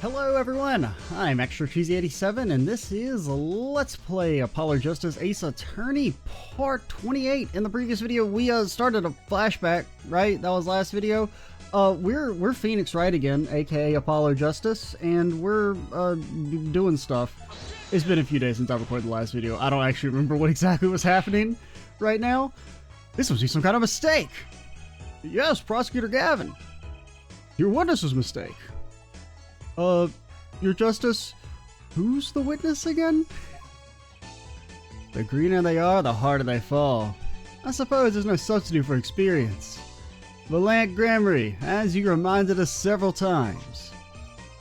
Hello everyone, I'm Extra Cheesy 87 and this is Let's Play Apollo Justice Ace Attorney Part 28. In the previous video we started a flashback, right? That was last video. We're Phoenix Wright again, aka Apollo Justice, and we're doing stuff. It's been a few days since I recorded the last video. I don't actually remember what exactly was happening right now. This must be some kind of mistake. Yes, Prosecutor Gavin. Your witness's mistake. Your Justice, who's the witness again? The greener they are, the harder they fall. I suppose there's no substitute for experience. Valant Grammary, as you reminded us several times.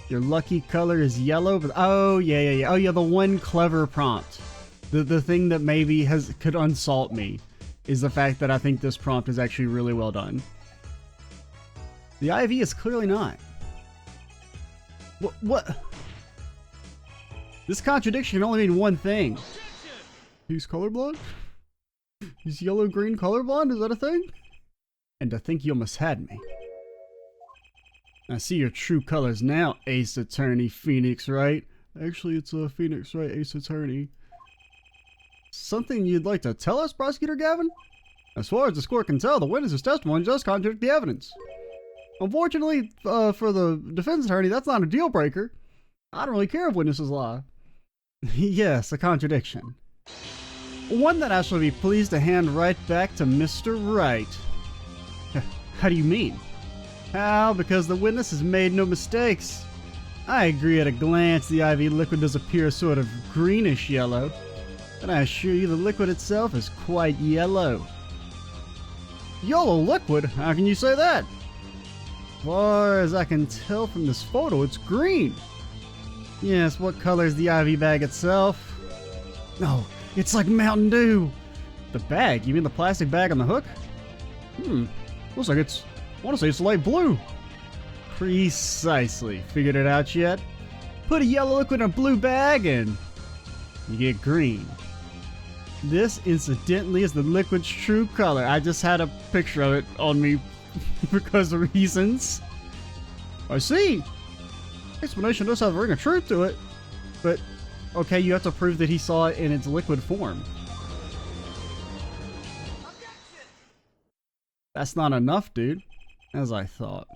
Your lucky color is yellow, but oh yeah, the one clever prompt. The thing that maybe could unsalt me is the fact that I think this prompt is actually really well done. The IV is clearly not. What? This contradiction can only mean one thing. He's colorblind? He's yellow-green colorblind? Is that a thing? And to think you almost had me. I see your true colors now, Ace Attorney Phoenix Wight. Actually, it's a Phoenix Wright Ace Attorney. Something you'd like to tell us, Prosecutor Gavin? As far as the court can tell, the witness's testimony does contradict the evidence. Unfortunately, for the defense attorney, that's not a deal breaker. I don't really care if witnesses lie. Yes, a contradiction. One that I shall be pleased to hand right back to Mr. Wright. How do you mean? How? Because the witness has made no mistakes. I agree at a glance the IV liquid does appear sort of greenish yellow, but I assure you the liquid itself is quite yellow. Yellow liquid? How can you say that? As far as I can tell from this photo, it's green. Yes, what color is the IV bag itself? No, it's like Mountain Dew. The bag? You mean the plastic bag on the hook? Looks like I want to say it's light blue. Precisely. Figured it out yet? Put a yellow liquid in a blue bag and you get green. This, incidentally, is the liquid's true color. I just had a picture of it on me because of reasons. I see. Explanation does have a ring of truth to it, but okay, you have to prove that he saw it in its liquid form. That's not enough, dude. As I thought.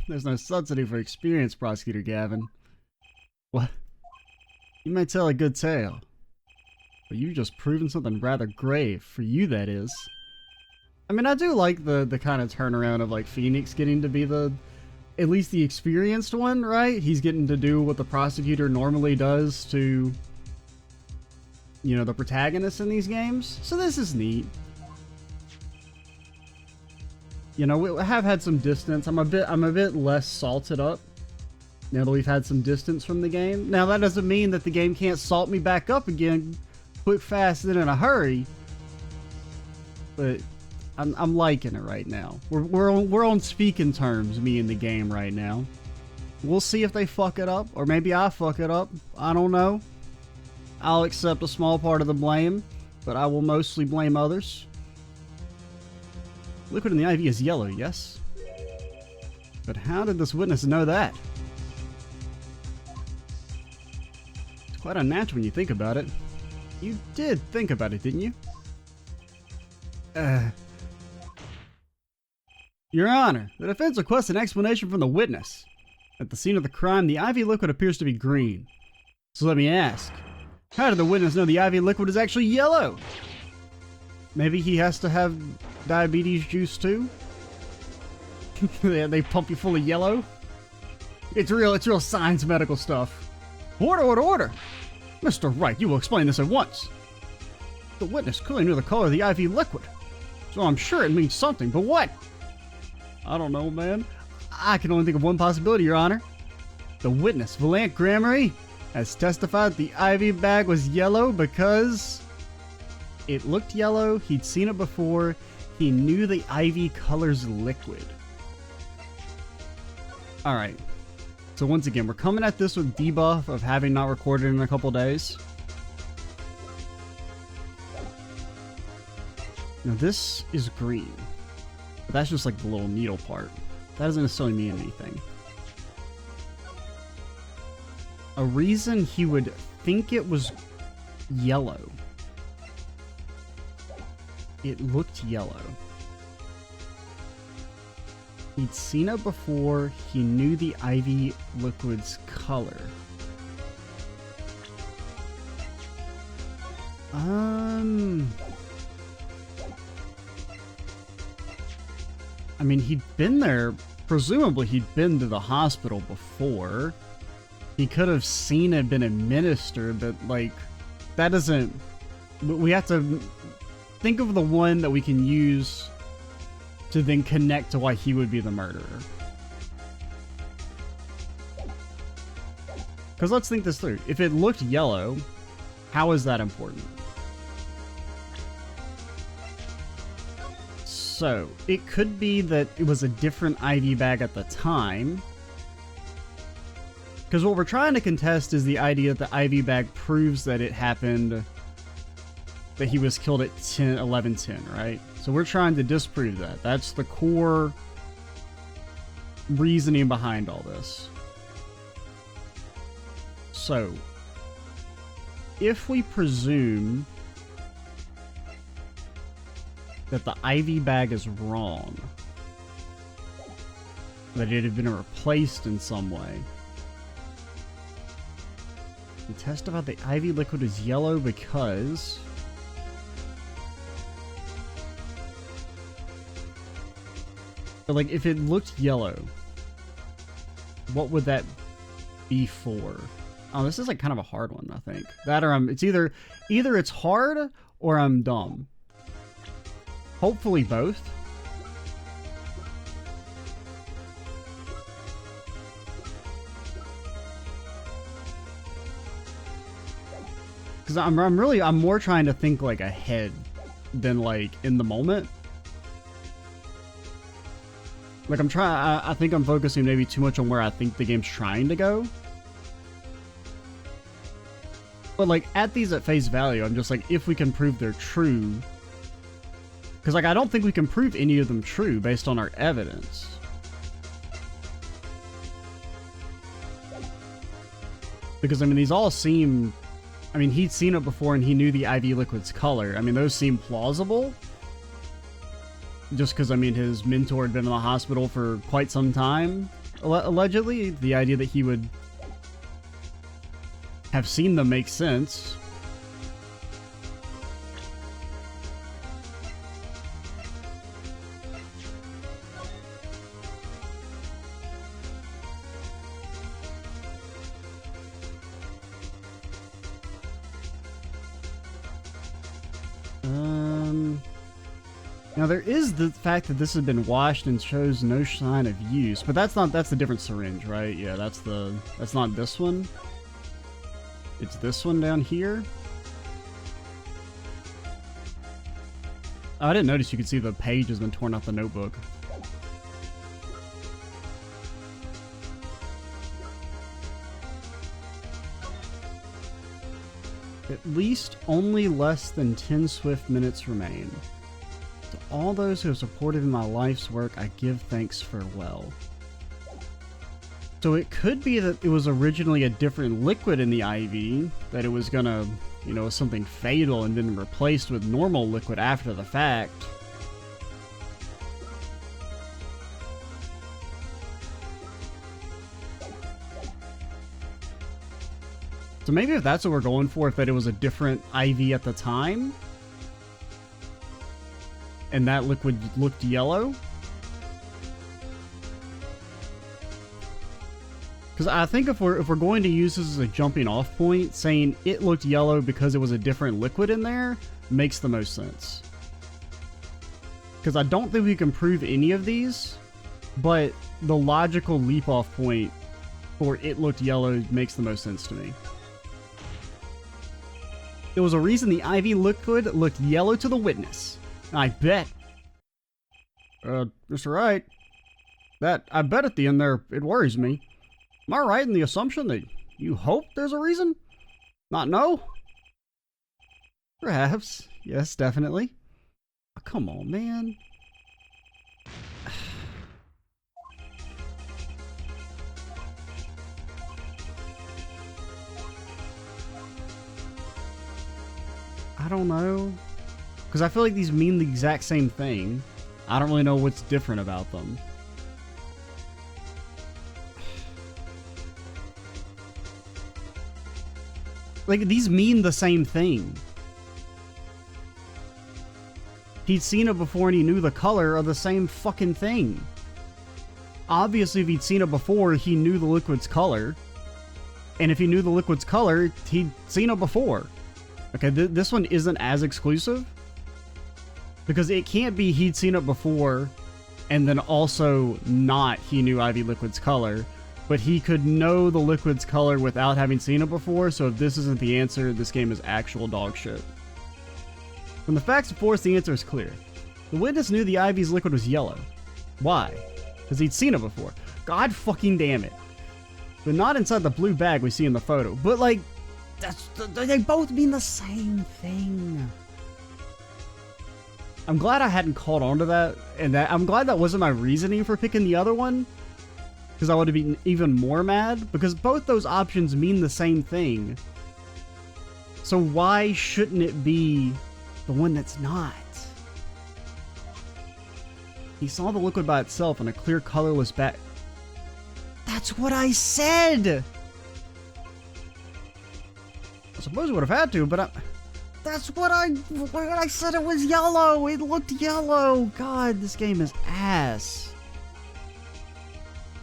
There's no substitute for experience, Prosecutor Gavin. What? You may tell a good tale, but you've just proven something rather grave. For you, that is. I mean, I do like the kind of turnaround of like Phoenix getting to be at least the experienced one, right? He's getting to do what the prosecutor normally does to, you know, the protagonist in these games. So this is neat. You know, we have had some distance. I'm a bit less salted up now that we've had some distance from the game. Now that doesn't mean that the game can't salt me back up again, quick, fast, and in a hurry. But I'm liking it right now. We're on speaking terms, me and the game right now. We'll see if they fuck it up, or maybe I fuck it up. I don't know. I'll accept a small part of the blame, but I will mostly blame others. Liquid in the IV is yellow, yes? But how did this witness know that? It's quite unnatural when you think about it. You did think about it, didn't you? Your Honor, the defense requests an explanation from the witness. At the scene of the crime, the IV liquid appears to be green. So let me ask, how did the witness know the IV liquid is actually yellow? Maybe he has to have diabetes juice too? They pump you full of yellow? It's real science medical stuff. Order! Mr. Wright, you will explain this at once. The witness clearly knew the color of the IV liquid, so I'm sure it means something, but what? I don't know, man. I can only think of one possibility, Your Honor. The witness, Valant Grammary, has testified the IV bag was yellow because it looked yellow, he'd seen it before, he knew the IV color's liquid. Alright, so once again, we're coming at this with debuff of having not recorded in a couple days. Now this is green. But that's just like the little needle part. That doesn't necessarily mean anything. a reason he would think it was yellow. It looked yellow. He'd seen it before. He knew the IV liquid's color. I mean, he'd been there. Presumably, he'd been to the hospital before. He could have seen it been administered, but, like, that doesn't... We have to think of the one that we can use to then connect to why he would be the murderer. Because let's think this through. If it looked yellow, how is that important? So, it could be that it was a different IV bag at the time. Because what we're trying to contest is the idea that the IV bag proves that it happened, that he was killed at 11:10, right? So we're trying to disprove that. That's the core reasoning behind all this. So, if we presume that the IV bag is wrong, that it had been replaced in some way, we testified the IV liquid is yellow because... But like, if it looked yellow, what would that be for? Oh, this is like kind of a hard one, I think. That or it's either it's hard or I'm dumb. Hopefully both. Because I'm more trying to think like ahead than like in the moment. Like I think I'm focusing maybe too much on where I think the game's trying to go. But like at these at face value, I'm just like, if we can prove they're true. Because like I don't think we can prove any of them true based on our evidence. Because I mean these all seem, I mean he'd seen it before and he knew the IV liquid's color. I mean those seem plausible. Just because, I mean, his mentor had been in the hospital for quite some time, allegedly. The idea that he would have seen them makes sense. Now there is the fact that this has been washed and shows no sign of use, but that's a different syringe, right? Yeah, that's not this one. It's this one down here. Oh, I didn't notice you could see the page has been torn off the notebook. At least only less than 10 swift minutes remain. To all those who have supported in my life's work, I give thanks farewell. So it could be that it was originally a different liquid in the IV, that it was gonna, you know, something fatal and then replaced with normal liquid after the fact. So maybe if that's what we're going for, if that it was a different IV at the time, and that liquid looked yellow. Because I think if we're going to use this as a jumping off point, saying it looked yellow because it was a different liquid in there makes the most sense. Because I don't think we can prove any of these, but the logical leap off point for it looked yellow makes the most sense to me. There was a reason the IV liquid looked yellow to the witness. I bet. Mr. Wright, I bet at the end there, it worries me. Am I right in the assumption that you hope there's a reason? Not no? Perhaps. Yes, definitely. Oh, come on, man. I don't know. Because I feel like these mean the exact same thing. I don't really know what's different about them. Like, these mean the same thing. He'd seen it before and he knew the color of the same fucking thing. Obviously, if he'd seen it before, he knew the liquid's color. And if he knew the liquid's color, he'd seen it before. Okay, this one isn't as exclusive. Because it can't be he'd seen it before, and then also not he knew Ivy Liquid's color. But he could know the liquid's color without having seen it before, so if this isn't the answer, this game is actual dog shit. From the facts before us, the answer is clear. The witness knew the Ivy's liquid was yellow. Why? Because he'd seen it before. God fucking damn it. But not inside the blue bag we see in the photo. But like, they both mean the same thing. I'm glad I hadn't caught on to that, and I'm glad that wasn't my reasoning for picking the other one. Because I would have been even more mad, because both those options mean the same thing. So why shouldn't it be the one that's not? He saw the liquid by itself in a clear, colorless bag. That's what I said! I suppose I would have had to, but that's what I said. It was yellow! It looked yellow! God, this game is ass.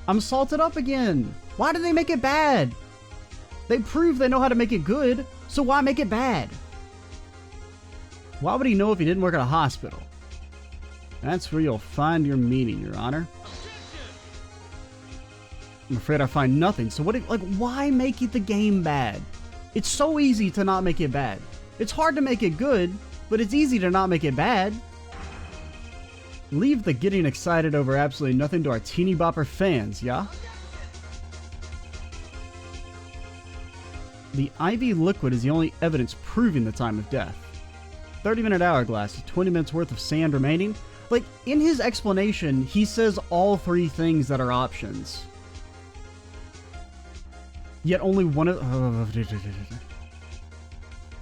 I'm salted up again. Why did they make it bad? They prove they know how to make it good, so why make it bad? Why would he know if he didn't work at a hospital? That's where you'll find your meaning, Your Honor. I'm afraid I find nothing. So what? Like, why make it the game bad? It's so easy to not make it bad. It's hard to make it good, but it's easy to not make it bad. Leave the getting excited over absolutely nothing to our teeny bopper fans, yeah? The IV liquid is the only evidence proving the time of death. 30-minute hourglass, 20 minutes worth of sand remaining. Like, in his explanation, he says all three things that are options. Yet only one of...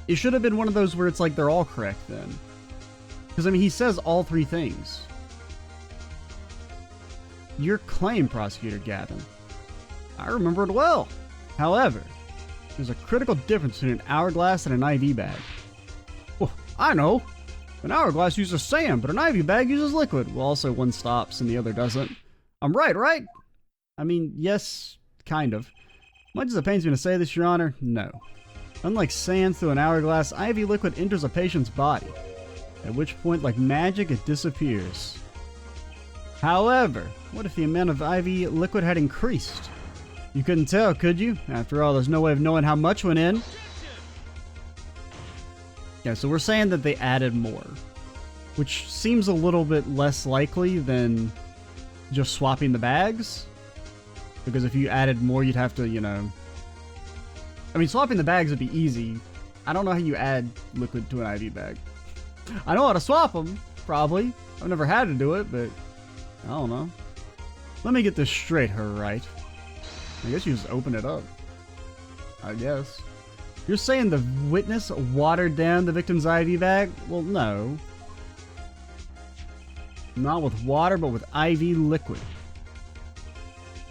It should have been one of those where it's like they're all correct then. Because, I mean, he says all three things. Your claim, Prosecutor Gavin. I remember it well. However, there's a critical difference between an hourglass and an IV bag. Well, I know. An hourglass uses sand, but an IV bag uses liquid. Well, also one stops and the other doesn't. I'm right, right? I mean, yes, kind of. Much as it pains me to say this, Your Honor, no. Unlike sand through an hourglass, IV liquid enters a patient's body, at which point, like magic, it disappears. However, what if the amount of IV liquid had increased? You couldn't tell, could you? After all, there's no way of knowing how much went in. Yeah, so we're saying that they added more, which seems a little bit less likely than just swapping the bags. Because if you added more, you'd have to, you know... I mean, swapping the bags would be easy. I don't know how you add liquid to an IV bag. I know how to swap them, probably. I've never had to do it, but... I don't know. Let me get this straight, her right. I guess you just open it up. I guess. You're saying the witness watered down the victim's IV bag? Well, no. Not with water, but with IV liquid.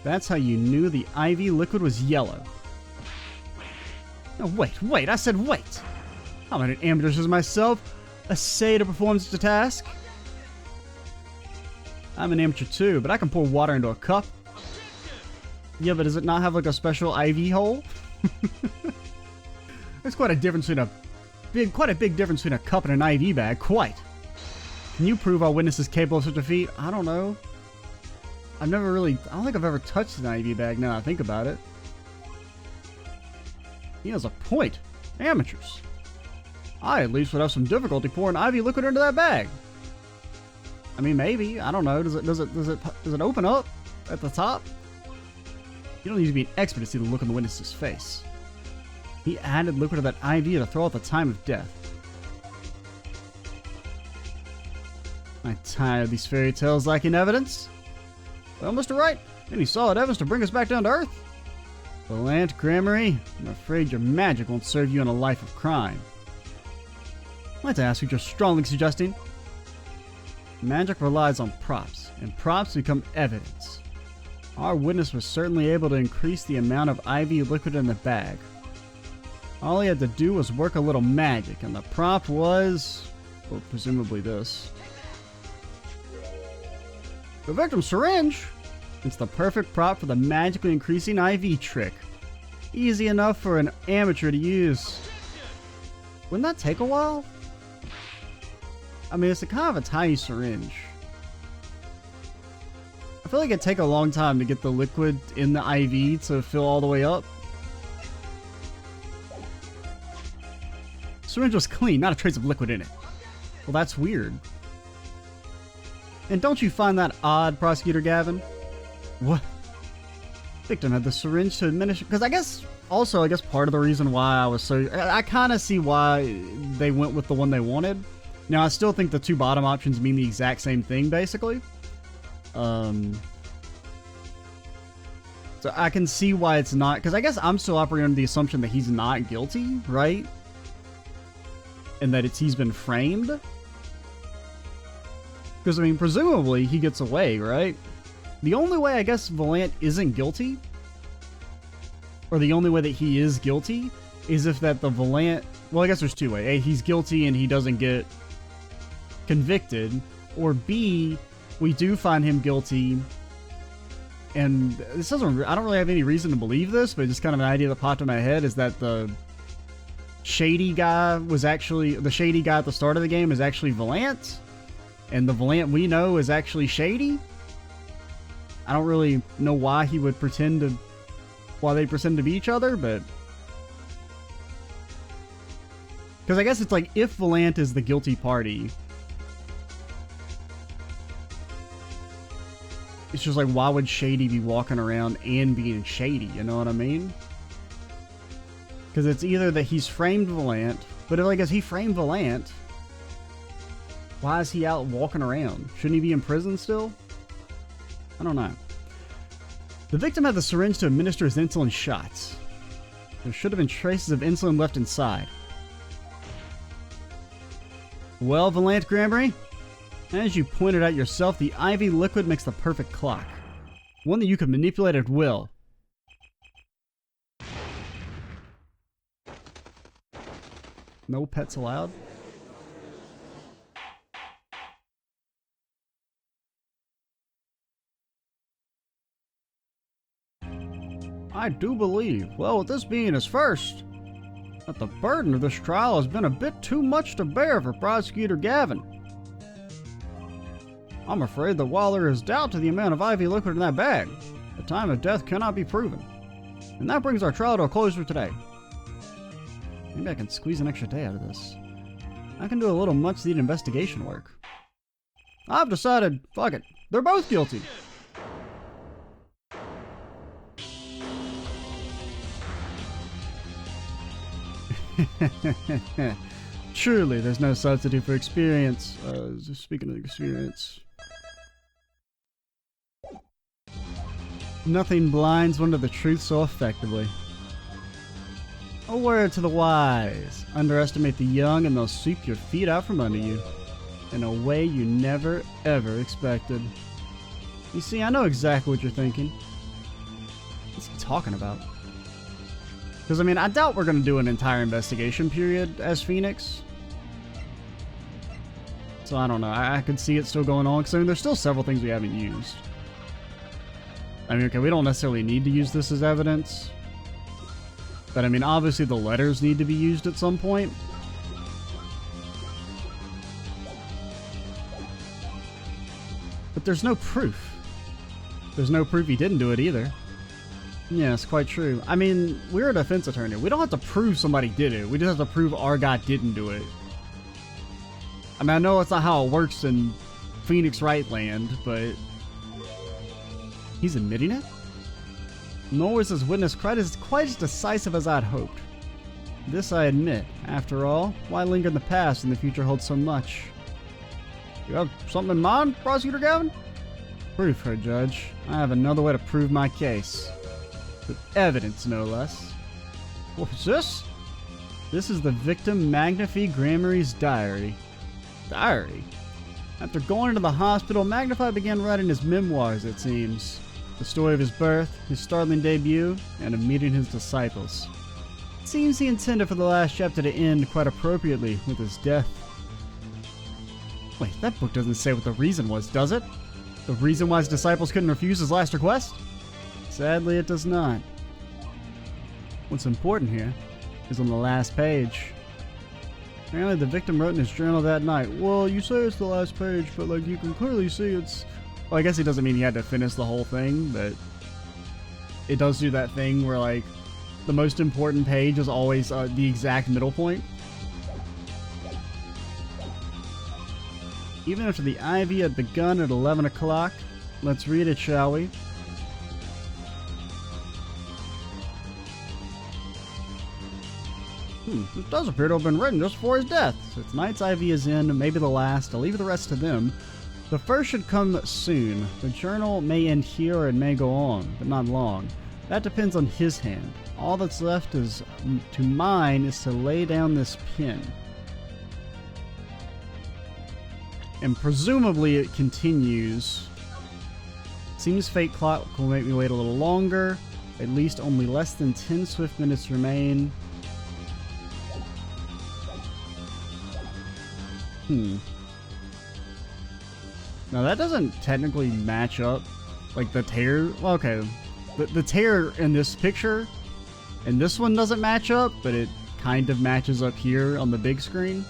That's how you knew the IV liquid was yellow. No, wait, I said wait. I'm not an amateur as myself. Essay to perform such a task. I'm an amateur too, but I can pour water into a cup. Yeah, but does it not have like a special IV hole? There's quite a difference between quite a big difference between a cup and an IV bag. Quite. Can you prove our witness is capable of such a feat? I don't know. I don't think I've ever touched an IV bag now that I think about it. He has a point. Amateurs. I at least would have some difficulty pouring IV liquid into that bag. I mean, maybe. I don't know. Does it open up at the top? You don't need to be an expert to see the look on the witness's face. He added liquid to that IV to throw at the time of death. I'm tired of these fairy tales lacking evidence. Well, Mr. Wright, any solid evidence to bring us back down to earth? Well, Aunt Gramarye, I'm afraid your magic won't serve you in a life of crime. I'd like to ask what you're strongly suggesting. Magic relies on props, and props become evidence. Our witness was certainly able to increase the amount of IV liquid in the bag. All he had to do was work a little magic, and the prop was, well, presumably this. The victim's syringe! It's the perfect prop for the magically increasing IV trick. Easy enough for an amateur to use. Wouldn't that take a while? I mean, it's a kind of a tiny syringe. I feel like it'd take a long time to get the liquid in the IV to fill all the way up. The syringe was clean, not a trace of liquid in it. Well, that's weird. And don't you find that odd, Prosecutor Gavin? What? Victim had the syringe to administer, because I guess part of the reason why I kind of see why they went with the one they wanted. Now, I still think the two bottom options mean the exact same thing, basically. So I can see why it's not, because I guess I'm still operating under the assumption that he's not guilty, right? And that he's been framed. Because, I mean, presumably he gets away, right? The only way I guess Valant isn't guilty, or the only way that he is guilty, is if that the Valant, well, I guess there's two ways. A, he's guilty and he doesn't get convicted, or B, we do find him guilty, and this doesn't, I don't really have any reason to believe this, but just kind of an idea that popped in my head is that the shady guy was actually, the shady guy at the start of the game is actually Valant, and the Valant we know is actually shady. I don't really know why he would pretend to, why they pretend to be each other, but because I guess it's like, if Valant is the guilty party, it's just like, why would Shady be walking around and being shady, you know what I mean? Because it's either that he's framed Valant, but if, like, is he framed Valant, why is he out walking around? Shouldn't he be in prison still? I don't know. The victim had the syringe to administer his insulin shots. There should have been traces of insulin left inside. Well, Valant Granbury, as you pointed out yourself, the IV liquid makes the perfect clock. One that you can manipulate at will. No pets allowed? I do believe, well, with this being his first, that the burden of this trial has been a bit too much to bear for Prosecutor Gavin. I'm afraid that while there is doubt to the amount of IV liquid in that bag, the time of death cannot be proven. And that brings our trial to a close for today. Maybe I can squeeze an extra day out of this. I can do a little much-needed investigation work. I've decided, fuck it, they're both guilty. Truly, there's no substitute for experience. Speaking of experience, nothing blinds one to the truth so effectively. A word to the wise: underestimate the young and they'll sweep your feet out from under you in a way you never ever expected. You see, I know exactly what you're thinking. What's he talking about? Because, I mean, I doubt we're going to do an entire investigation period as Phoenix. So, I don't know. I could see it still going on. Because, I mean, there's still several things we haven't used. I mean, okay, we don't necessarily need to use this as evidence. But, I mean, obviously the letters need to be used at some point. But there's no proof. There's no proof he didn't do it either. Yes, quite true. I mean, we're a defense attorney. We don't have to prove somebody did it. We just have to prove our guy didn't do it. I mean, I know that's not how it works in Phoenix Wright land, but he's admitting it? Nor is his witness quite as decisive as I'd hoped. This I admit. After all, why linger in the past when the future holds so much? You have something in mind, Prosecutor Gavin? Proof, her judge. I have another way to prove my case. With evidence, no less. What's this? This is the victim Magnify Grammary's diary. Diary? After going into the hospital, Magnify began writing his memoirs, it seems. The story of his birth, his startling debut, and of meeting his disciples. It seems he intended for the last chapter to end quite appropriately with his death. Wait, that book doesn't say what the reason was, does it? The reason why his disciples couldn't refuse his last request? Sadly, it does not. What's important here is on the last page. Apparently the victim wrote in his journal that night, well, you say it's the last page, but like you can clearly see it's... Well, I guess he doesn't mean he had to finish the whole thing, but it does do that thing where like the most important page is always the exact middle point. Even after the ivy had begun at 11 o'clock, let's read it, shall we? It does appear to have been written just before his death. So tonight's IV is in, maybe the last. I'll leave the rest to them. The first should come soon. The journal may end here or it may go on, but not long. That depends on his hand. All that's left is to mine is to lay down this pen. And presumably it continues. Seems fate clock will make me wait a little longer. At least only less than 10 swift minutes remain. Now that doesn't technically match up. Like the tear, well, okay. The tear in this picture and this one doesn't match up, but it kind of matches up here on the big screen.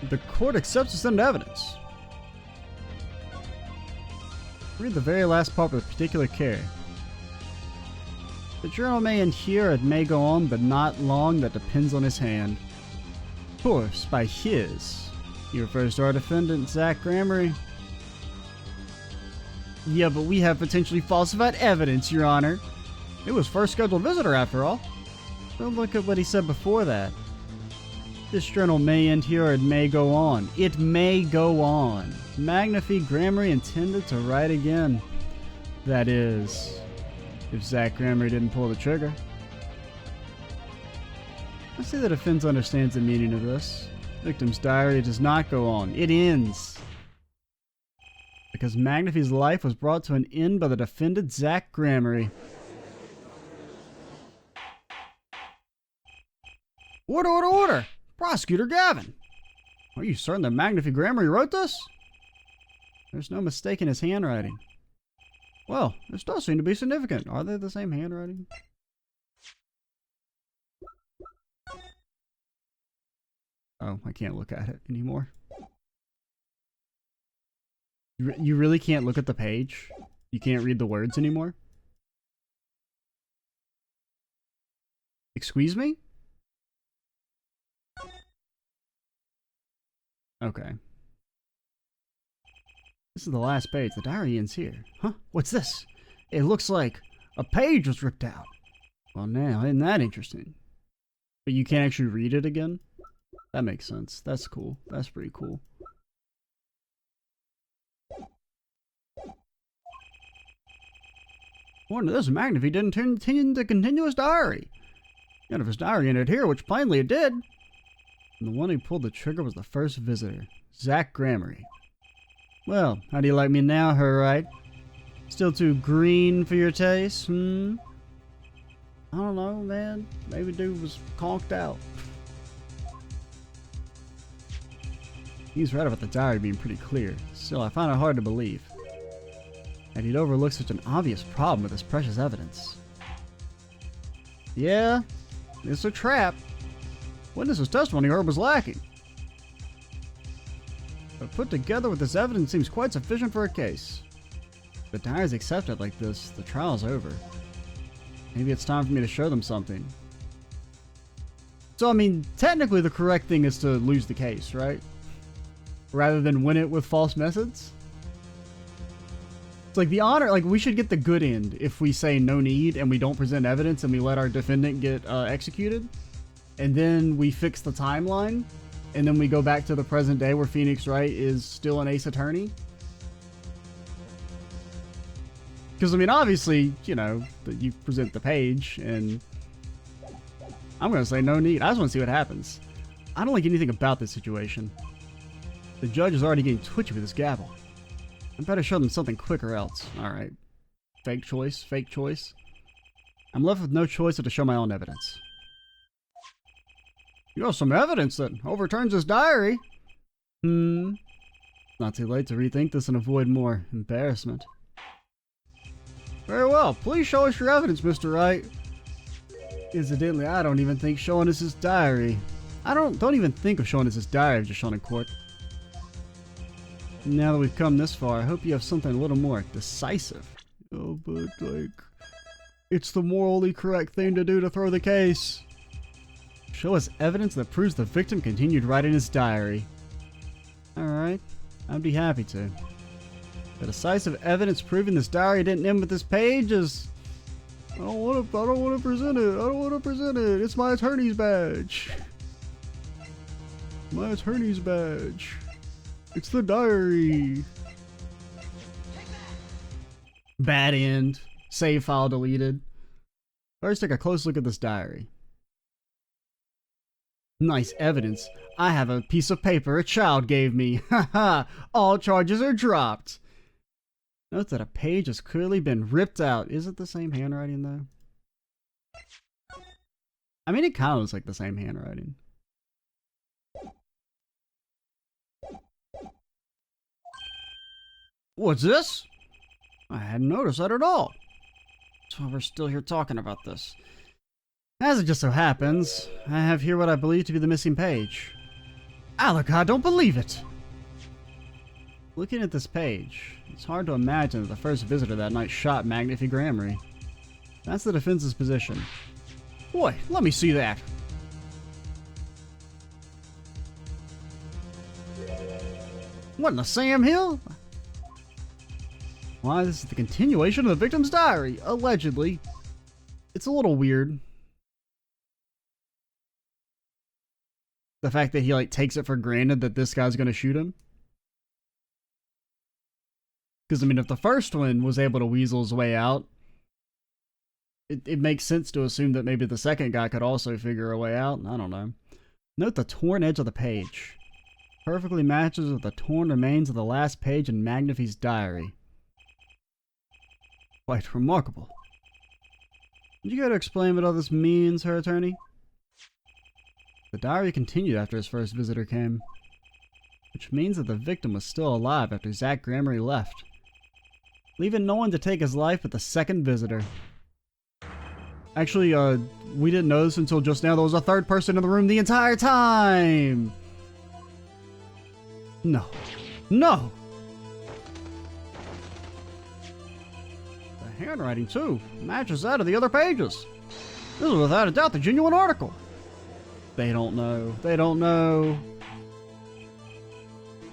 The court accepts this into evidence. Read the very last part with particular care. The journal may end here, it may go on, but not long, that depends on his hand. Of course, by his. He refers to our defendant, Zach Grammery. Yeah, but we have potentially falsified evidence, Your Honor. It was first scheduled visitor, after all. Don't look at what he said before that. This journal may end here or it may go on. It may go on. Magnify Grammery intended to write again. That is, if Zach Grammery didn't pull the trigger. I see the defense understands the meaning of this. Victim's diary does not go on. It ends. Because Magnify's life was brought to an end by the defendant, Zach Grammery. Order, order, order! Prosecutor Gavin! Are you certain that Magnify Grammery wrote this? There's no mistaking his handwriting. Well, this does seem to be significant. Are they the same handwriting? Oh, I can't look at it anymore. You really can't look at the page? You can't read the words anymore? Excuse me? Okay. This is the last page. The diary ends here. Huh? What's this? It looks like a page was ripped out. Well, now, isn't that interesting? But you can't actually read it again? That makes sense. That's cool. That's pretty cool. According to this, Magnify didn't intend to continue his diary. None of his diary ended here, which plainly it did. And the one who pulled the trigger was the first visitor, Zach Grammery. Well, how do you like me now, Wright? Still too green for your taste, I don't know, man. Maybe dude was conked out. He's right about the diary being pretty clear. Still, I find it hard to believe. And he'd overlook such an obvious problem with his precious evidence. Yeah, it's a trap. Witness's testimony heard was lacking. But put together with this evidence seems quite sufficient for a case. If the diary is accepted like this, the trial's over. Maybe it's time for me to show them something. So, I mean, technically the correct thing is to lose the case, right? Rather than win it with false methods? It's like the honor, like we should get the good end if we say no need and we don't present evidence and we let our defendant get executed. And then we fix the timeline. and then we go back to the present day where Phoenix Wright is still an Ace Attorney? Because, I mean, obviously, you know, you present the page, and I'm going to say no need. I just want to see what happens. I don't like anything about this situation. The judge is already getting twitchy with his gavel. I better show them something quick or else. Alright. Fake choice, fake choice. I'm left with no choice but to show my own evidence. You have some evidence that overturns his diary. Not too late to rethink this and avoid more embarrassment. Very well, please show us your evidence, Mr. Wright. Incidentally, I don't even think showing us his diary. I don't even think of showing us his diary I've just shown in court. Now that we've come this far, I hope you have something a little more decisive. Oh, but like, it's the morally correct thing to do to throw the case. Show us evidence that proves the victim continued writing his diary. Alright, I'd be happy to. The decisive evidence proving this diary didn't end with this page is... I don't want to present it. I don't want to present it. It's my attorney's badge. My attorney's badge. It's the diary. Bad end. Save file deleted. First, take a close look at this diary. Nice evidence. I have a piece of paper a child gave me. Haha. All charges are dropped. Note that a page has clearly been ripped out. Is it the same handwriting, though? I mean, it kind of looks like the same handwriting. What's this? I hadn't noticed that at all. That's why we're still here talking about this. As it just so happens, I have here what I believe to be the missing page. Alec, I don't believe it! Looking at this page, it's hard to imagine that the first visitor that night shot Magnifi Grammary. That's the defense's position. Boy, let me see that! What in the Sam Hill? Why, this is the continuation of the victim's diary, allegedly. It's a little weird. The fact that he, like, takes it for granted that this guy's gonna shoot him. Because, I mean, if the first one was able to weasel his way out, it makes sense to assume that maybe the second guy could also figure a way out. I don't know. Note the torn edge of the page. Perfectly matches with the torn remains of the last page in Magnifi's diary. Quite remarkable. Would you care to explain what all this means, Her Attorney? The diary continued after his first visitor came, which means that the victim was still alive after Zach Grammary left, leaving no one to take his life but the second visitor. Actually, we didn't know this until just now. There was a third person in the room the entire time! No. No! The handwriting, too, matches that of the other pages. This is without a doubt the genuine article. They don't know. They don't know.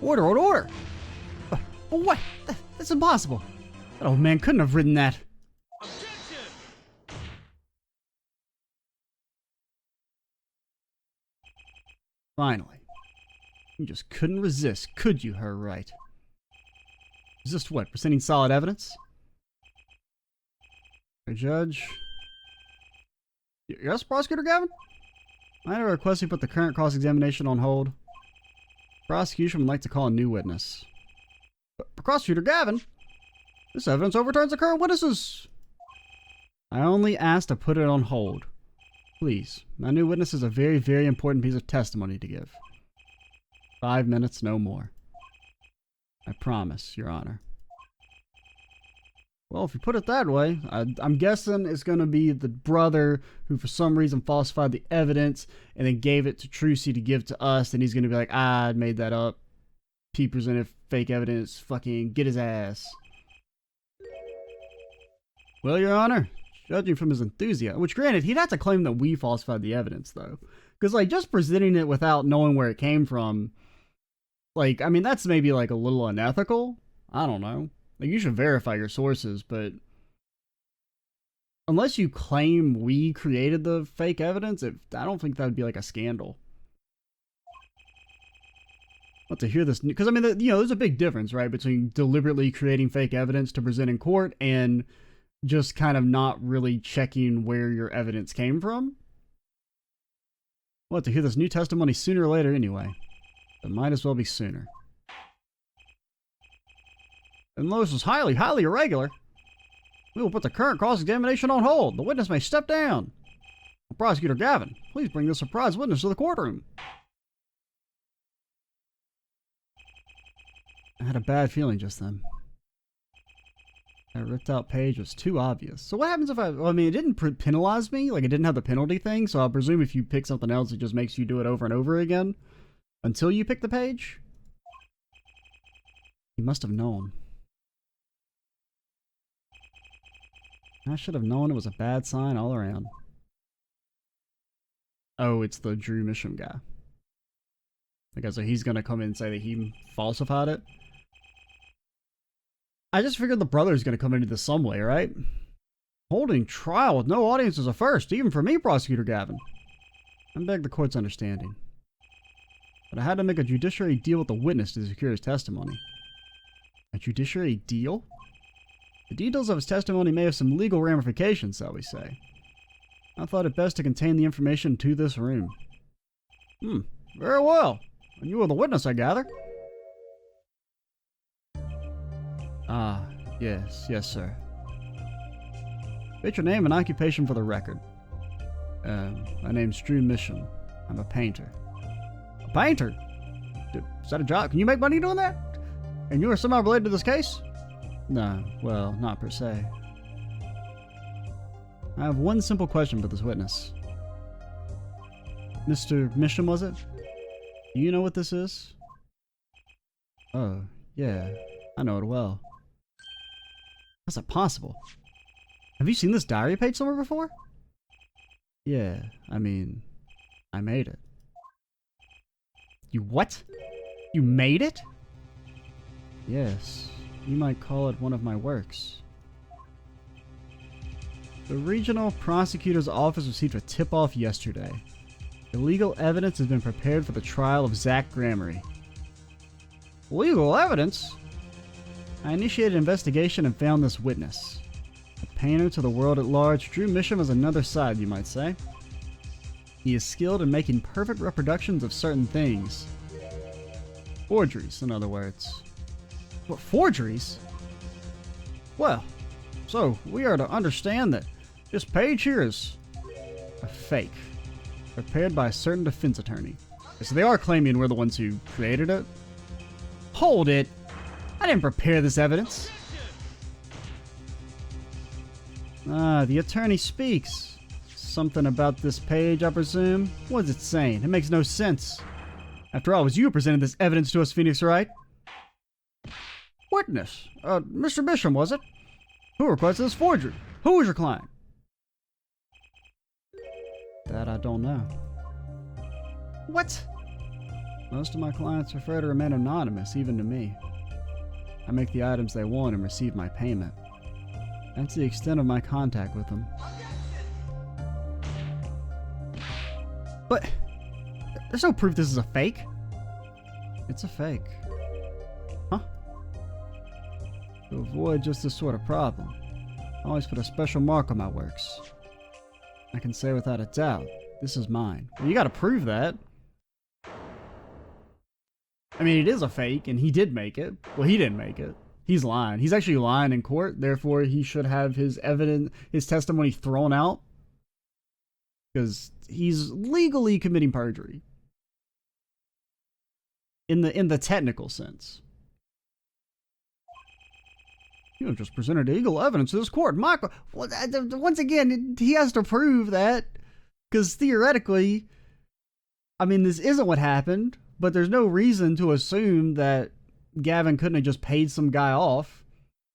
Order, order, order! But what? That's impossible. That old man couldn't have written that. Objection! Finally. You just couldn't resist, could you, Her Wright? Resist what? Presenting solid evidence? Hey, Judge? Yes, Prosecutor Gavin? I had a request to put the current cross-examination on hold. Prosecution would like to call a new witness. But Prosecutor Gavin? This evidence overturns the current witnesses. I only asked to put it on hold. Please, my new witness has a very, very important piece of testimony to give. 5 minutes, no more. I promise, Your Honor. Well, if you put it that way, I'm guessing it's going to be the brother who for some reason falsified the evidence and then gave it to Trucy to give to us, and he's going to be like, I made that up. He presented fake evidence. Fucking get his ass. Well, Your Honor, judging from his enthusiasm, which granted, he'd have to claim that we falsified the evidence, though. Because, like, just presenting it without knowing where it came from, like, I mean, that's maybe, like, a little unethical. I don't know. Like, you should verify your sources, but unless you claim we created the fake evidence, I don't think that would be like a scandal. Want to hear this, because I mean, there's a big difference, right, between deliberately creating fake evidence to present in court and just kind of not really checking where your evidence came from. Want to hear this new testimony sooner or later anyway. It might as well be sooner. And Lois was highly irregular. We will put the current cross-examination on hold. The witness may step down. Prosecutor Gavin, please bring this surprise witness to the courtroom. I had a bad feeling just then. That ripped out page was too obvious. So what happens if I mean, it didn't penalize me, like it didn't have the penalty thing, so I'll presume if you pick something else, it just makes you do it over and over again until you pick the page? He must have known. I should have known it was a bad sign all around. Oh, it's the Drew Misham guy. Okay, so he's gonna come in and say that he falsified it. I just figured the brother's gonna come into this some way, right? Holding trial with no audience is a first, even for me, Prosecutor Gavin. I beg the court's understanding. But I had to make a judiciary deal with the witness to secure his testimony. A judiciary deal? The details of his testimony may have some legal ramifications, shall we say. I thought it best to contain the information to this room. Very well. And you are the witness, I gather? Ah, yes, sir. State your name and occupation for the record. My name's Drew Misham. I'm a painter. A painter? Is that a job? Can you make money doing that? And you are somehow related to this case? No, well, not per se. I have one simple question for this witness. Mr. Misham, was it? Do you know what this is? Oh, yeah, I know it well. How's that possible? Have you seen this diary page somewhere before? Yeah, I mean, I made it. You what? You made it? Yes, you might call it one of my works. The regional prosecutor's office received a tip-off yesterday. Illegal evidence has been prepared for the trial of Zach Gramery. Legal evidence? I initiated an investigation and found this witness. A painter to the world at large, Drew Misham has another side, you might say. He is skilled in making perfect reproductions of certain things. Forgeries, in other words. What, forgeries? Well, so we are to understand that this page here is a fake, prepared by a certain defense attorney. So they are claiming we're the ones who created it. Hold it! I didn't prepare this evidence. Ah, the attorney speaks. Something about this page, I presume? What's it saying? It makes no sense. After all, it was you who presented this evidence to us, Phoenix Wright. Witness. Mr. Bisham, was it? Who requested this forgery? Who was your client? That I don't know. What? Most of my clients prefer to remain anonymous, even to me. I make the items they want and receive my payment. That's the extent of my contact with them. But there's no proof this is a fake. It's a fake. Huh? To avoid just this sort of problem, I always put a special mark on my works. I can say without a doubt, this is mine. Well, you gotta prove that. I mean, it is a fake, and he did make it. Well, he didn't make it. He's lying. He's actually lying in court, therefore he should have his evidence, his testimony thrown out. Because he's legally committing perjury. In the technical sense. You have just presented illegal evidence to this court. Michael, well, once again, he has to prove that. Because theoretically, I mean, this isn't what happened. But there's no reason to assume that Gavin couldn't have just paid some guy off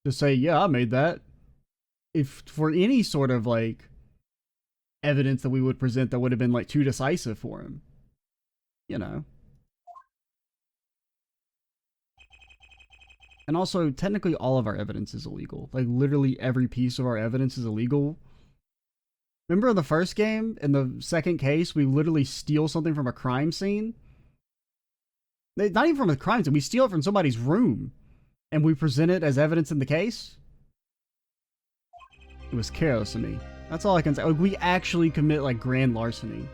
to say, yeah, I made that. If for any sort of like evidence that we would present that would have been like too decisive for him. You know. And also, technically all of our evidence is illegal. Like literally every piece of our evidence is illegal. Remember in the first game, in the second case, we literally steal something from a crime scene? Not even from a crime scene. We steal it from somebody's room, and we present it as evidence in the case. It was careless of me. That's all I can say. Like, we actually commit like grand larceny,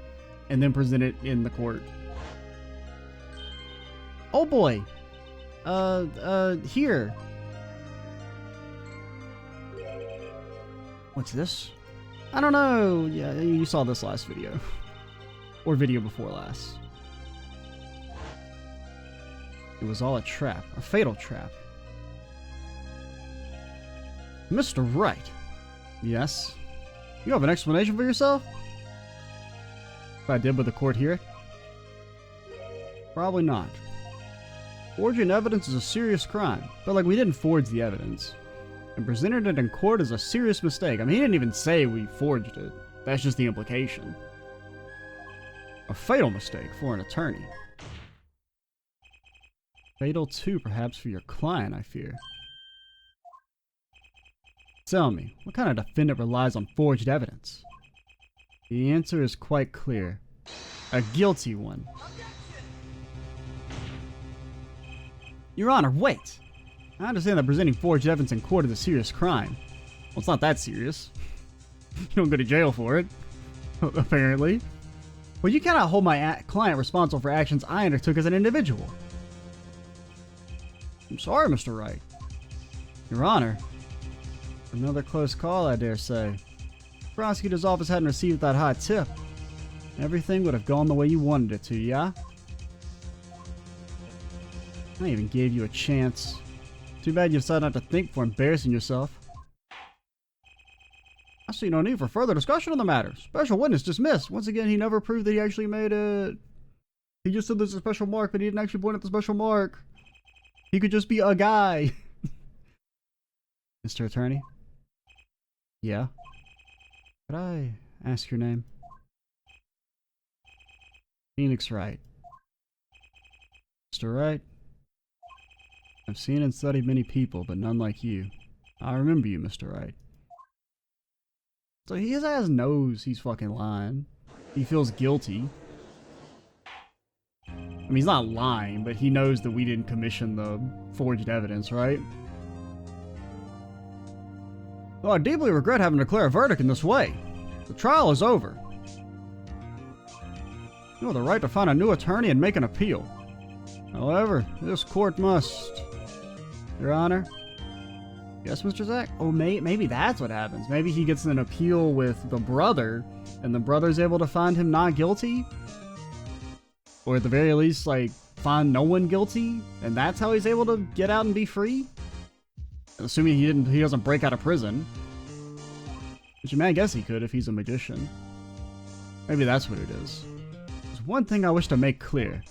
and then present it in the court. Oh boy. Here. What's this? I don't know. Yeah, you saw this last video. Or video before last. It was all a trap. A fatal trap. Mr. Wright. Yes? You have an explanation for yourself? If I did, would the court hear it? Probably not. Forging evidence is a serious crime. But like, we didn't forge the evidence. And presented it in court is a serious mistake. I mean, he didn't even say we forged it. That's just the implication. A fatal mistake for an attorney. Fatal too, perhaps, for your client, I fear. Tell me, what kind of defendant relies on forged evidence? The answer is quite clear. A guilty one. Your Honor, wait! I understand that presenting forged evidence in court is a serious crime. Well, it's not that serious. You don't go to jail for it. Apparently. Well, you cannot hold my client responsible for actions I undertook as an individual. I'm sorry, Mr. Wright. Your Honor. Another close call, I dare say. The prosecutor's office hadn't received that hot tip. Everything would have gone the way you wanted it to, yeah? I even gave you a chance. Too bad you decided not to think before embarrassing yourself. I see no need for further discussion on the matter. Special witness dismissed. Once again, he never proved that he actually made it. He just said there's a special mark, but he didn't actually point at the special mark. He could just be a guy. Mr. Attorney? Yeah? Could I ask your name? Phoenix Wright. Mr. Wright? I've seen and studied many people, but none like you. I remember you, Mr. Wright. So his ass knows he's fucking lying. He feels guilty. I mean, he's not lying, but he knows that we didn't commission the forged evidence, right? Though I deeply regret having to declare a verdict in this way. The trial is over. You have the right to find a new attorney and make an appeal. However, this court must... Your Honor? Yes, Mr. Zach? Oh, maybe that's what happens. Maybe he gets an appeal with the brother, and the brother's able to find him not guilty? Or at the very least, like, find no one guilty? And that's how he's able to get out and be free? Assuming he doesn't break out of prison. Which you may guess he could if he's a magician. Maybe that's what it is. There's one thing I wish to make clear.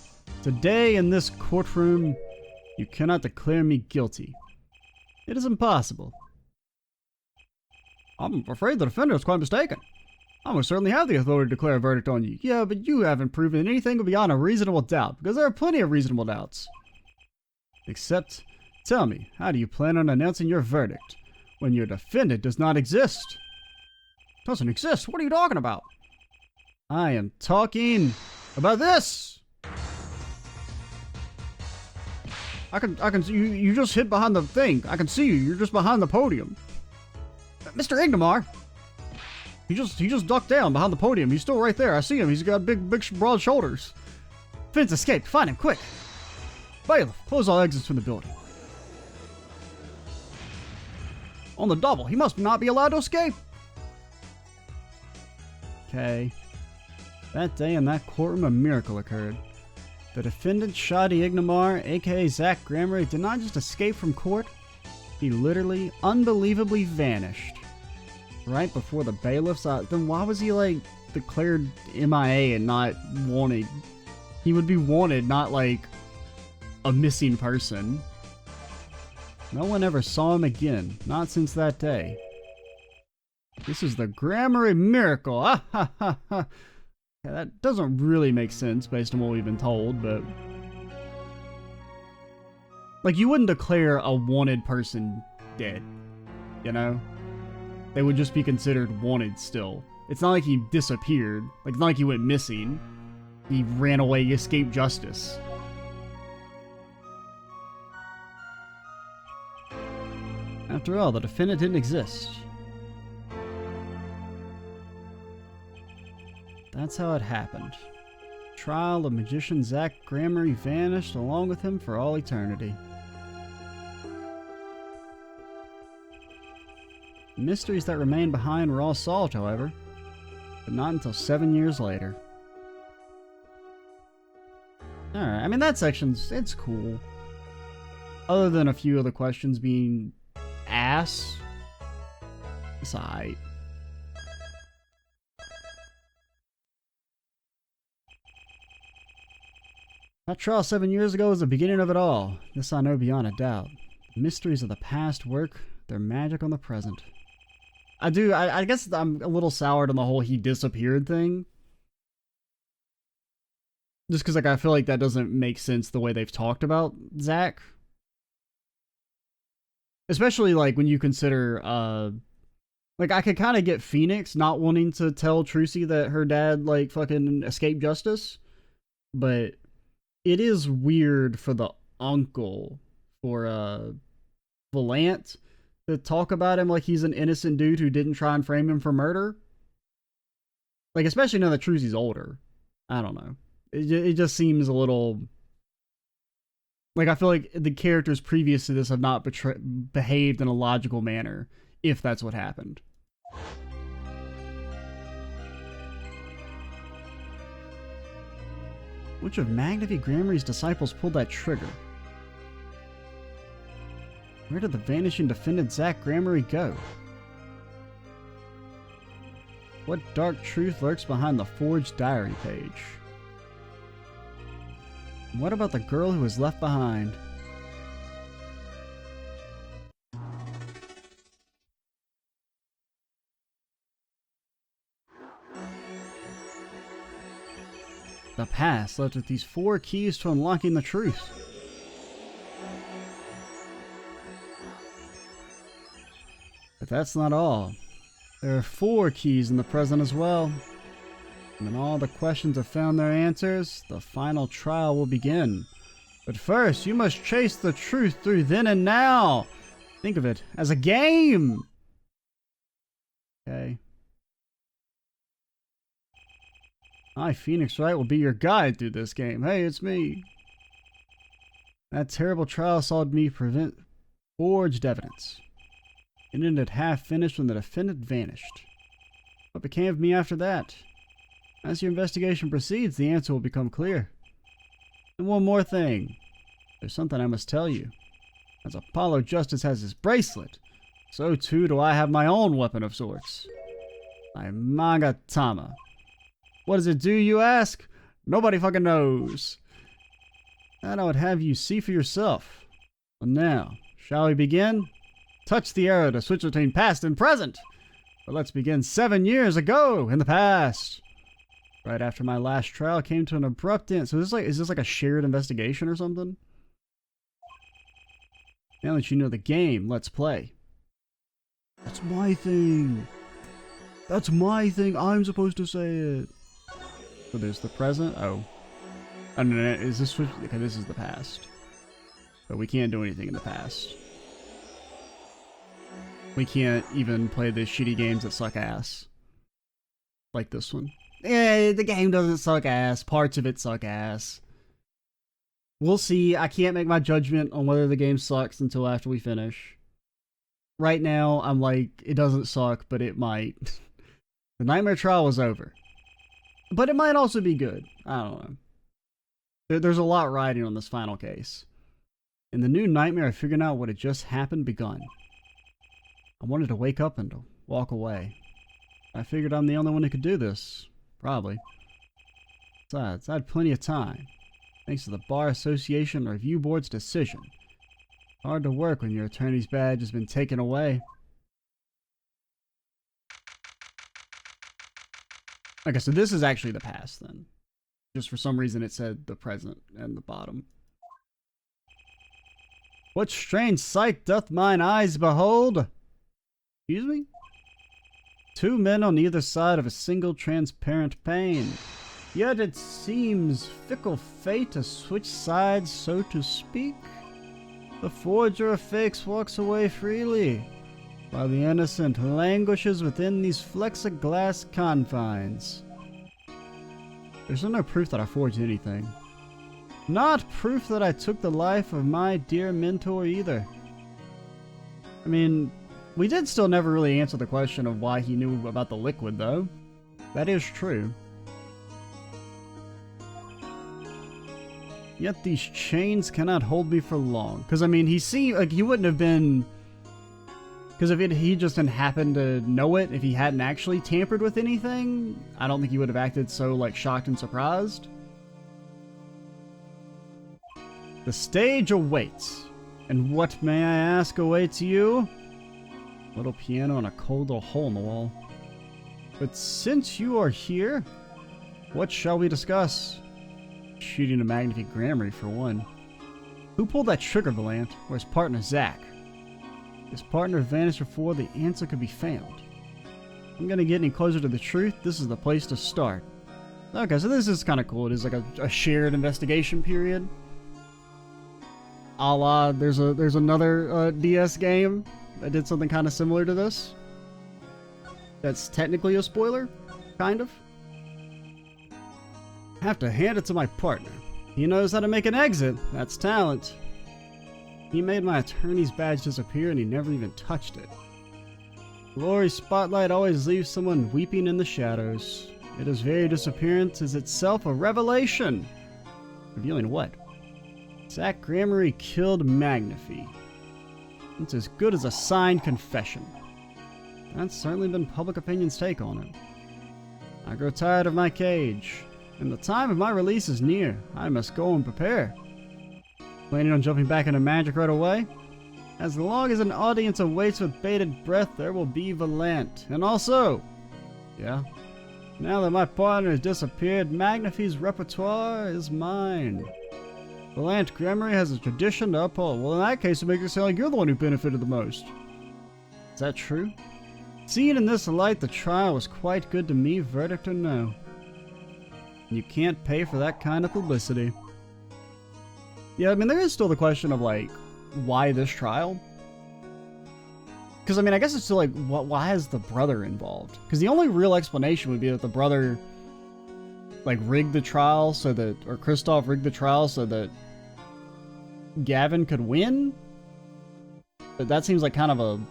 Today in this courtroom, you cannot declare me guilty. It is impossible. I'm afraid the defendant is quite mistaken. I most certainly have the authority to declare a verdict on you. Yeah, but you haven't proven anything beyond a reasonable doubt, because there are plenty of reasonable doubts. Except, tell me, how do you plan on announcing your verdict when your defendant does not exist? Doesn't exist? What are you talking about? I am talking about this! I can see you just hid behind the thing. I can see you. You're just behind the podium. Mr. Ingmar! He just ducked down behind the podium. He's still right there. I see him. He's got big, broad shoulders. Finn's escaped. Find him, quick. Bailiff, close all exits from the building. On the double. He must not be allowed to escape. Okay. That day in that courtroom, a miracle occurred. The defendant, Shadi Ignamar, aka Zach Grammar, did not just escape from court. He literally, unbelievably vanished. Right before the bailiffs. Then why was he, like, declared MIA and not wanted? He would be wanted, not, like, a missing person. No one ever saw him again. Not since that day. This is the Grammar miracle. Ah ha ha ha. Yeah, that doesn't really make sense based on what we've been told, but... Like, you wouldn't declare a wanted person dead, you know? They would just be considered wanted still. It's not like he disappeared. Like, it's not like he went missing. He ran away, escaped justice. After all, the defendant didn't exist. That's how it happened. Trial of magician Zach Gramery vanished along with him for all eternity. The mysteries that remained behind were all solved, however, but not until 7 years later. Alright, I mean that section's, it's cool. Other than a few other questions being ass, it's alright. That trial 7 years ago was the beginning of it all. This I know beyond a doubt. The mysteries of the past work their magic on the present. I guess I'm a little soured on the whole he disappeared thing. Just because, like, I feel like that doesn't make sense the way they've talked about Zach. Especially, like, when you consider, like, I could kind of get Phoenix not wanting to tell Trucy that her dad, like, fucking escaped justice. But it is weird for the uncle, for, Valant, to talk about him like he's an innocent dude who didn't try and frame him for murder. Like, especially now that Trucy's older. I don't know. It just seems a little... Like, I feel like the characters previous to this have not behaved in a logical manner, if that's what happened. Which of Magnavi Gramery's disciples pulled that trigger? Where did the vanishing defendant Zach Gramery go? What dark truth lurks behind the forged diary page? And what about the girl who was left behind? The past left with these 4 keys to unlocking the truth. But that's not all. There are 4 keys in the present as well. And when all the questions have found their answers, the final trial will begin. But first, you must chase the truth through then and now. Think of it as a game. Okay. I, Phoenix Wright, will be your guide through this game. Hey, it's me. That terrible trial saw me prevent forged evidence. It ended half finished when the defendant vanished. What became of me after that? As your investigation proceeds, the answer will become clear. And one more thing. There's something I must tell you. As Apollo Justice has his bracelet, so too do I have my own weapon of sorts. My Magatama. What does it do, you ask? Nobody fucking knows. That I would have you see for yourself. Well now, shall we begin? Touch the arrow to switch between past and present. But let's begin 7 years ago in the past. Right after my last trial came to an abrupt end. So is this like a shared investigation or something? Now that you know the game, let's play. That's my thing. That's my thing. I'm supposed to say it. So there's the present. Oh. Oh no, no, is this... Okay, this is the past. But we can't do anything in the past. We can't even play the shitty games that suck ass. Like this one. Eh, the game doesn't suck ass. Parts of it suck ass. We'll see. I can't make my judgment on whether the game sucks until after we finish. Right now, I'm like, it doesn't suck, but it might. The Nightmare Trial was over. But it might also be good. I don't know. There's a lot riding on this final case. In the new nightmare of figuring out what had just happened begun. I wanted to wake up and to walk away. I figured I'm the only one who could do this. Probably. Besides, I had plenty of time. Thanks to the Bar Association Review Board's decision. Hard to work when your attorney's badge has been taken away. Okay, so this is actually the past then. Just for some reason it said the present and the bottom. What strange sight doth mine eyes behold? Excuse me? 2 men on either side of a single transparent pane. Yet it seems fickle fate to switch sides, so to speak. The forger of fakes walks away freely, while the innocent languishes within these plexiglass confines. There's no proof that I forged anything. Not proof that I took the life of my dear mentor either. I mean, we did still never really answer the question of why he knew about the liquid, though. That is true. Yet these chains cannot hold me for long. Because, I mean, he wouldn't have been... Because if he just didn't happen to know it, if he hadn't actually tampered with anything, I don't think he would have acted so, like, shocked and surprised. The stage awaits. And what, may I ask, awaits you? A little piano and a cold little hole in the wall. But since you are here, what shall we discuss? Shooting a magnifique gramarye for one. Who pulled that trigger, Valant? Or his partner, Zach? His partner vanished before the answer could be found. I'm gonna get any closer to the truth. This is the place to start. Okay, so this is kind of cool. It is like a shared investigation period. A la, there's another DS game that did something kind of similar to this. That's technically a spoiler, kind of. Have to hand it to my partner. He knows how to make an exit. That's talent. He made my attorney's badge disappear and he never even touched it. Glory's spotlight always leaves someone weeping in the shadows. Its very disappearance is itself a revelation. Revealing what? Zach Gramarye killed Magnifi. It's as good as a signed confession. That's certainly been public opinion's take on it. I grow tired of my cage, and the time of my release is near. I must go and prepare. Planning on jumping back into magic right away? As long as an audience awaits with bated breath, there will be Valant. And also, yeah, now that my partner has disappeared, Magnifi's repertoire is mine. Valant Gramarye has a tradition to uphold. Well, in that case, it makes it sound like you're the one who benefited the most. Is that true? Seen in this light, the trial was quite good to me, verdict or no. You can't pay for that kind of publicity. Yeah, I mean, there is still the question of, like, why this trial? Because, I mean, I guess it's still, like, why is the brother involved? Because the only real explanation would be that the brother, like, rigged the trial so that, or Kristoff rigged the trial so that Gavin could win? But that seems like kind of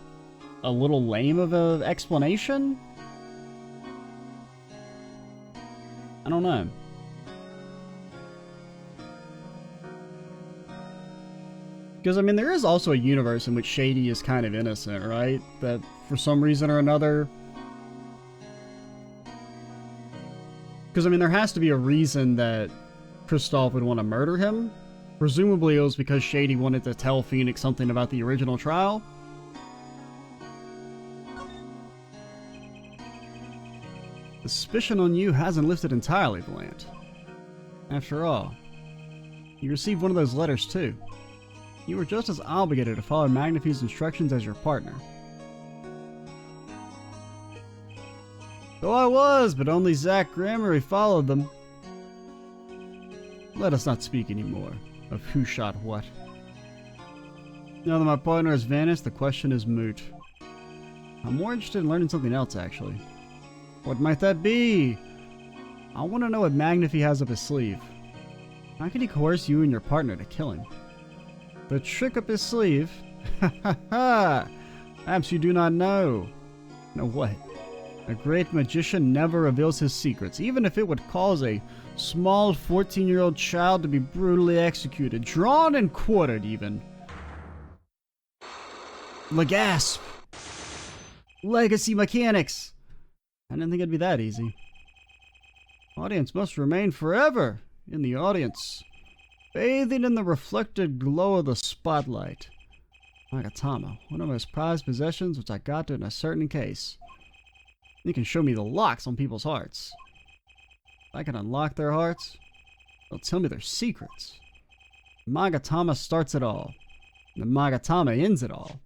a little lame of an explanation? I don't know. Because, I mean, there is also a universe in which Shady is kind of innocent, right? That, for some reason or another... Because, I mean, there has to be a reason that Kristoff would want to murder him. Presumably it was because Shady wanted to tell Phoenix something about the original trial. The suspicion on you hasn't lifted entirely, Valant. After all, you received one of those letters, too. You were just as obligated to follow Magnifi's instructions as your partner. So I was, but only Zach Gramarye followed them. Let us not speak anymore of who shot what. Now that my partner has vanished, the question is moot. I'm more interested in learning something else, actually. What might that be? I want to know what Magnifi has up his sleeve. How can he coerce you and your partner to kill him? The trick up his sleeve? Ha ha ha! Perhaps you do not know. Know what? A great magician never reveals his secrets, even if it would cause a small 14-year-old child to be brutally executed, drawn and quartered even. Legasp! Legacy mechanics! I didn't think it'd be that easy. Audience must remain forever in the audience, bathing in the reflected glow of the spotlight. Magatama, one of my prized possessions which I got in a certain case. You can show me the locks on people's hearts. If I can unlock their hearts, they'll tell me their secrets. Magatama starts it all, and the Magatama ends it all.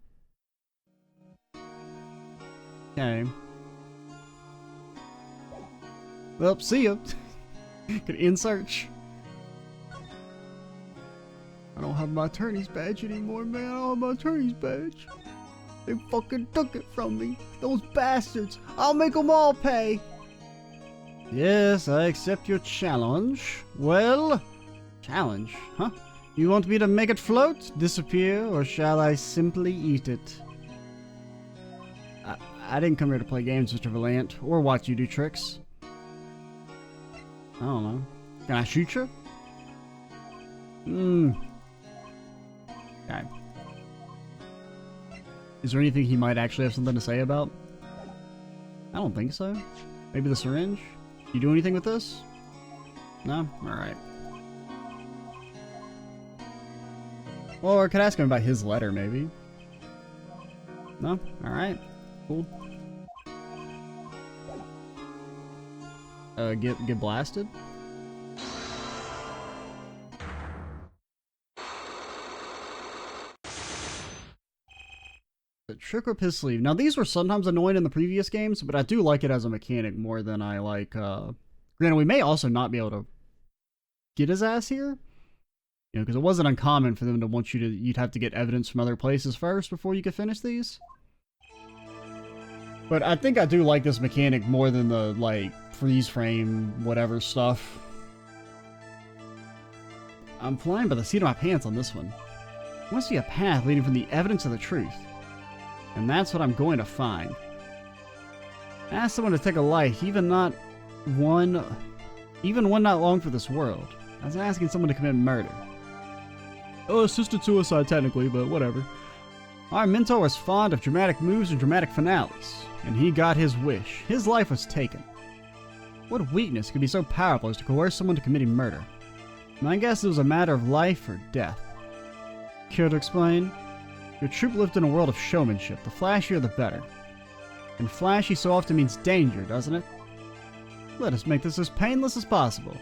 Okay. Well, see ya. Could in search. I don't have my attorney's badge anymore, man. I don't have my attorney's badge. They fucking took it from me. Those bastards. I'll make them all pay. Yes, I accept your challenge. Well, challenge, huh? You want me to make it float, disappear, or shall I simply eat it? I didn't come here to play games, Mr. Valant, or watch you do tricks. I don't know. Can I shoot you? Okay. Is there anything he might actually have something to say about? I don't think so. Maybe the syringe? You do anything with this? No? Alright. Or I could ask him about his letter, maybe. No? Alright. Cool. Get blasted? The trick up his sleeve. Now, these were sometimes annoying in the previous games, but I do like it as a mechanic more than I like, Granted, we may also not be able to get his ass here. You know, because it wasn't uncommon for them to want you to, you'd have to get evidence from other places first before you could finish these. But I think I do like this mechanic more than the, like, freeze frame, whatever stuff. I'm flying by the seat of my pants on this one. I want to see a path leading from the evidence of the truth. And that's what I'm going to find. Ask someone to take a life, even one not long for this world. I was asking someone to commit murder. Oh, assisted suicide technically, but whatever. Our mentor was fond of dramatic moves and dramatic finales, and he got his wish. His life was taken. What weakness could be so powerful as to coerce someone to committing murder? My guess it was a matter of life or death. Care to explain? Your troop lived in a world of showmanship. The flashier the better. And flashy so often means danger, doesn't it? Let us make this as painless as possible.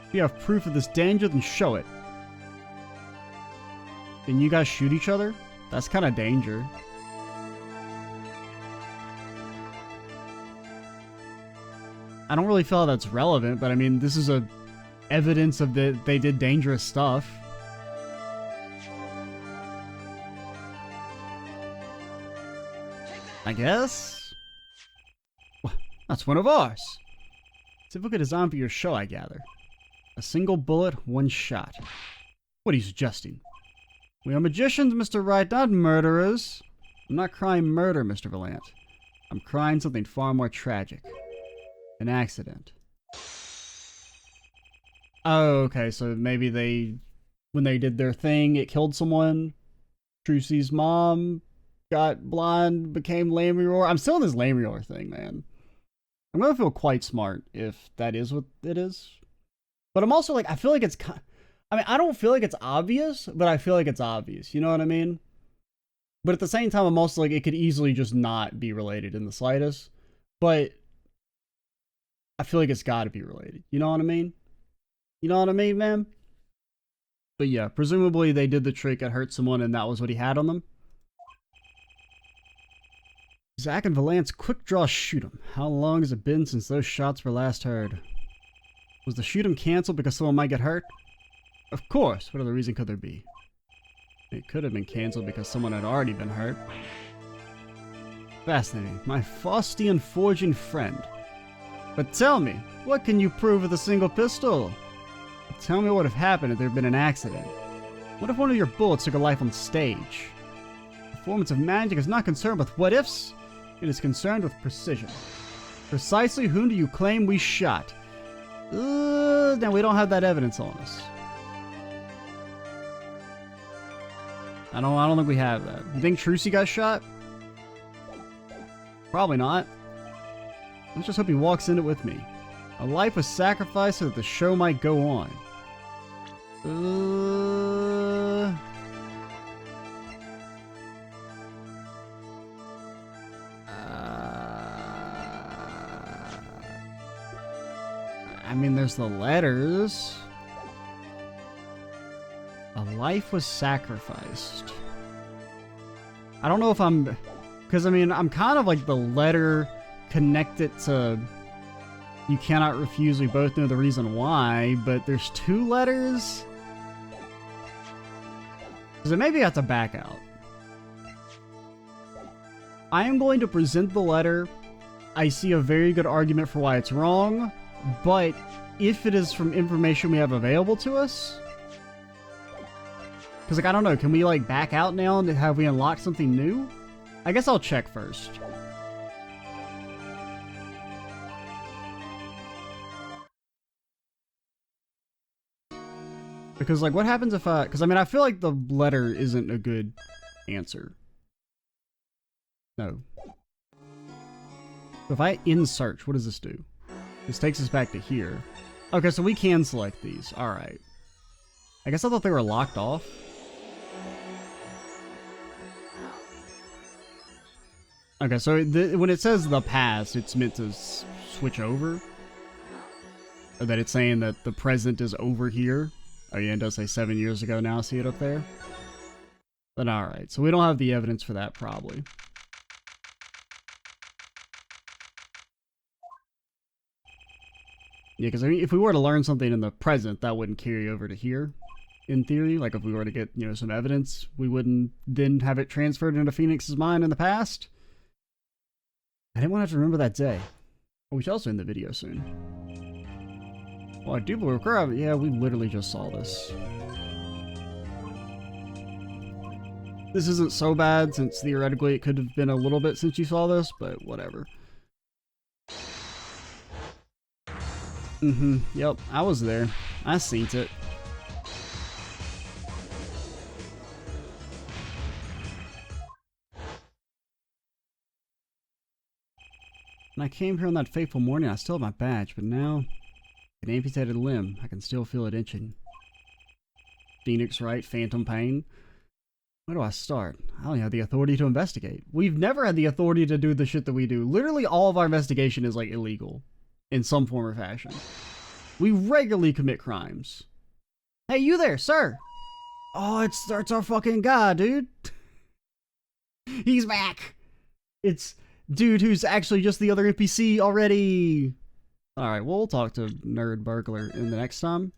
If you have proof of this danger, then show it. Then you guys shoot each other? That's kind of danger. I don't really feel that's relevant, but I mean, this is evidence of that they did dangerous stuff. I guess? Well, that's one of ours. Typical design for your show, I gather. A single bullet, one shot. What are you suggesting? We are magicians, Mr. Wright, not murderers. I'm not crying murder, Mr. Valant. I'm crying something far more tragic. An accident. Oh, okay, so maybe when they did their thing, it killed someone. Trucy's mom got blind, became Lamrior. I'm still in this Lamrior thing, man. I'm gonna feel quite smart if that is what it is. But I'm also like, I feel like it's... I mean, I don't feel like it's obvious, but I feel like it's obvious. You know what I mean? But at the same time, I'm also like, it could easily just not be related in the slightest. But I feel like it's gotta be related. You know what I mean? You know what I mean, man? But yeah, presumably they did the trick, it hurt someone, and that was what he had on them. Zack and Valance quick draw shoot 'em. How long has it been since those shots were last heard? Was the shoot 'em canceled because someone might get hurt? Of course. What other reason could there be? It could have been canceled because someone had already been hurt. Fascinating. My Faustian forging friend. But tell me, what can you prove with a single pistol? Tell me what would have happened if there had been an accident. What if one of your bullets took a life on stage? Performance of magic is not concerned with what ifs. It is concerned with precision. Precisely whom do you claim we shot? Now we don't have that evidence on us. I don't think we have that. You think Trucy got shot? Probably not. Let's just hope he walks in it with me. A life was sacrificed so that the show might go on. I mean, there's the letters. A life was sacrificed. I don't know if I'm... Because, I mean, I'm kind of like the letter connected to... You cannot refuse, we both know the reason why, but there's two letters? Because it maybe have to back out. I am going to present the letter. I see a very good argument for why it's wrong, but if it is from information we have available to us... Because, like, I don't know, can we, like, back out now and have we unlocked something new? I guess I'll check first. Because, like, what happens if I... Because, I mean, I feel like the letter isn't a good answer. No. If I in search, what does this do? This takes us back to here. Okay, so we can select these. Alright. I guess I thought they were locked off. Okay, so when it says the past, it's meant to switch over. Or that it's saying that the present is over here. Oh yeah, it does say 7 years ago now, see it up there? But alright, so we don't have the evidence for that, probably. Yeah, because I mean, if we were to learn something in the present, that wouldn't carry over to here, in theory. Like, if we were to get, you know, some evidence, we wouldn't then have it transferred into Phoenix's mind in the past. I didn't want to have to remember that day. Oh, we should also end the video soon. Well, I do believe yeah, we literally just saw this. This isn't so bad, since theoretically it could have been a little bit since you saw this, but whatever. Yep, I was there. I seen it. When I came here on that fateful morning, I still had my badge, but now, an amputated limb, I can still feel it itching. Phoenix Wright, phantom pain. Where do I start? I don't have the authority to investigate. We've never had the authority to do the shit that we do. Literally all of our investigation is, like, illegal. In some form or fashion. We regularly commit crimes. Hey, you there, sir! Oh, it's our fucking guy, dude. He's back! It's dude who's actually just the other NPC already. Alright, well, we'll talk to Nerd Burglar in the next time.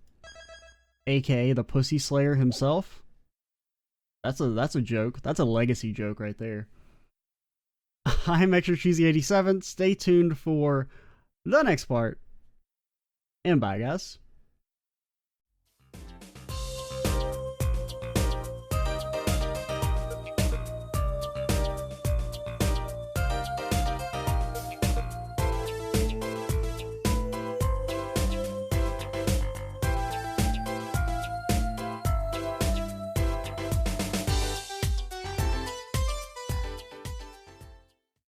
AKA the Pussy Slayer himself. That's a joke. That's a legacy joke right there. I'm Extra Cheesy 87. Stay tuned for the next part. And bye, guys.